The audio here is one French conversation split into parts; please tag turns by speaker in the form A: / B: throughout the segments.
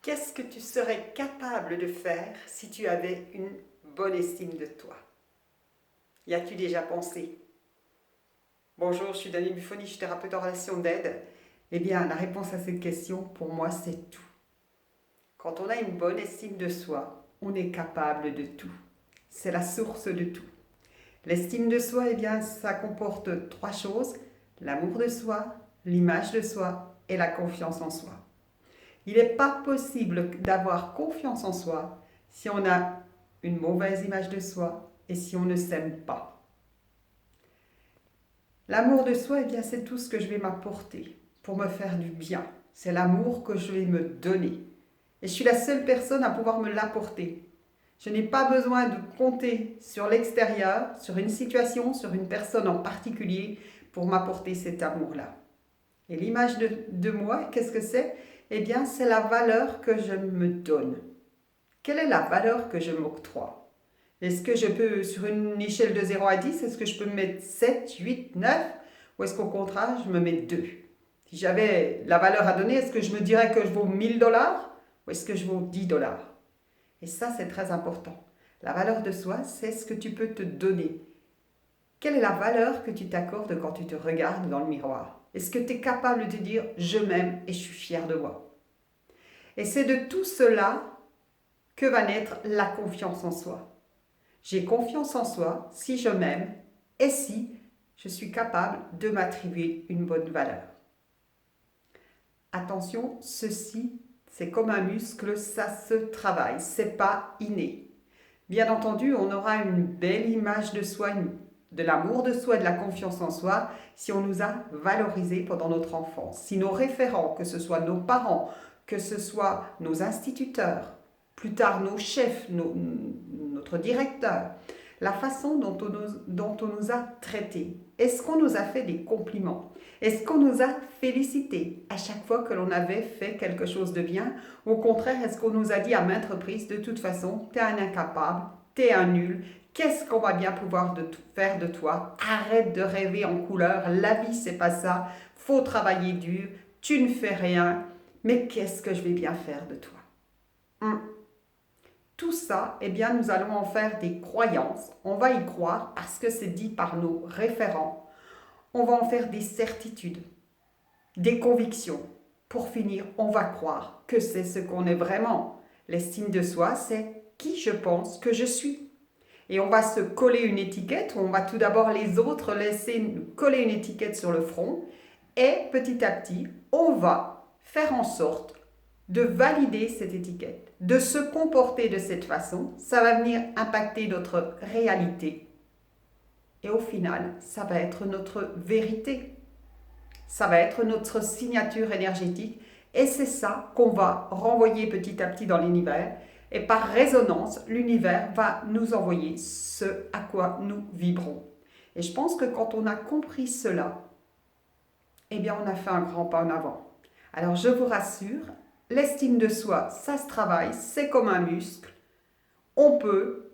A: Qu'est-ce que tu serais capable de faire si tu avais une bonne estime de toi? Y as-tu déjà pensé? Bonjour, je suis Danielle Buffoni, je suis thérapeute en relation d'aide. Eh bien, la réponse à cette question, pour moi, c'est tout. Quand on a une bonne estime de soi, on est capable de tout. C'est la source de tout. L'estime de soi, eh bien, ça comporte trois choses: l'amour de soi, l'image de soi et la confiance en soi. Il n'est pas possible d'avoir confiance en soi si on a une mauvaise image de soi et si on ne s'aime pas. L'amour de soi, eh bien, c'est tout ce que je vais m'apporter pour me faire du bien. C'est l'amour que je vais me donner. Et je suis la seule personne à pouvoir me l'apporter. Je n'ai pas besoin de compter sur l'extérieur, sur une situation, sur une personne en particulier pour m'apporter cet amour-là. Et l'image de moi, qu'est-ce que c'est? Eh bien, c'est la valeur que je me donne. Quelle est la valeur que je m'octroie? Est-ce que je peux, sur une échelle de 0 à 10, est-ce que je peux me mettre 7, 8, 9? Ou est-ce qu'au contraire, je me mets 2? Si j'avais la valeur à donner, est-ce que je me dirais que je vaux 1000 $ ou est-ce que je vaux 10 $? Et ça, c'est très important. La valeur de soi, c'est ce que tu peux te donner. Quelle est la valeur que tu t'accordes quand tu te regardes dans le miroir? Est-ce que tu es capable de dire « je m'aime et je suis fière de moi » ? Et c'est de tout cela que va naître la confiance en soi. J'ai confiance en soi si je m'aime et si je suis capable de m'attribuer une bonne valeur. Attention, ceci, c'est comme un muscle, ça se travaille, c'est pas inné. Bien entendu, on aura une belle image de soi, de l'amour de soi, de la confiance en soi, si on nous a valorisés pendant notre enfance. Si nos référents, que ce soit nos parents, que ce soit nos instituteurs, plus tard nos chefs, notre directeur, la façon dont on nous a traités. Est-ce qu'on nous a fait des compliments? Est-ce qu'on nous a félicités à chaque fois que l'on avait fait quelque chose de bien? Ou au contraire, est-ce qu'on nous a dit à maintes reprises, de toute façon, t'es un incapable, t'es un nul, qu'est-ce qu'on va bien pouvoir faire de toi? Arrête de rêver en couleur, la vie c'est pas ça, faut travailler dur, tu ne fais rien, mais qu'est-ce que je vais bien faire de toi? Tout ça, eh bien, nous allons en faire des croyances. On va y croire parce que c'est dit par nos référents. On va en faire des certitudes, des convictions. Pour finir, on va croire que c'est ce qu'on est vraiment. L'estime de soi, c'est qui je pense que je suis. Et on va se coller une étiquette, on va tout d'abord les autres laisser nous coller une étiquette sur le front. Et petit à petit, on va faire en sorte de valider cette étiquette, de se comporter de cette façon. Ça va venir impacter notre réalité. Et au final, ça va être notre vérité. Ça va être notre signature énergétique. Et c'est ça qu'on va renvoyer petit à petit dans l'univers. Et par résonance, l'univers va nous envoyer ce à quoi nous vibrons. Et je pense que quand on a compris cela, eh bien on a fait un grand pas en avant. Alors je vous rassure, l'estime de soi, ça se travaille, c'est comme un muscle. On peut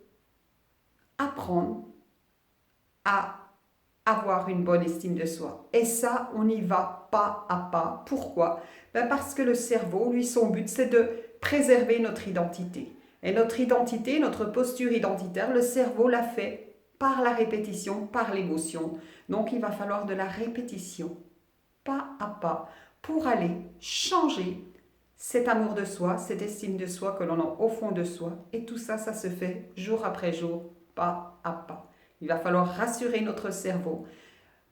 A: apprendre à avoir une bonne estime de soi. Et ça, on y va pas à pas. Pourquoi? Parce que le cerveau, lui, son but, c'est de préserver notre identité. Et notre identité, notre posture identitaire, le cerveau l'a fait par la répétition, par l'émotion. Donc, il va falloir de la répétition, pas à pas, pour aller changer cet amour de soi, cette estime de soi que l'on a au fond de soi. Et tout ça, ça se fait jour après jour, pas à pas. Il va falloir rassurer notre cerveau,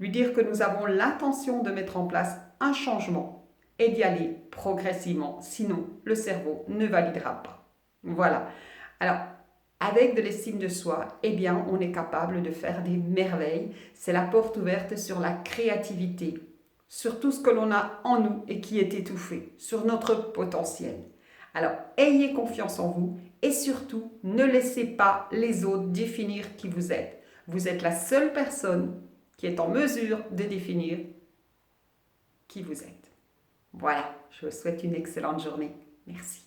A: lui dire que nous avons l'intention de mettre en place un changement et d'y aller progressivement. Sinon, le cerveau ne validera pas. Voilà. Alors, avec de l'estime de soi, eh bien, on est capable de faire des merveilles. C'est la porte ouverte sur la créativité, sur tout ce que l'on a en nous et qui est étouffé, sur notre potentiel. Alors, ayez confiance en vous et surtout, ne laissez pas les autres définir qui vous êtes. Vous êtes la seule personne qui est en mesure de définir qui vous êtes. Voilà, je vous souhaite une excellente journée. Merci.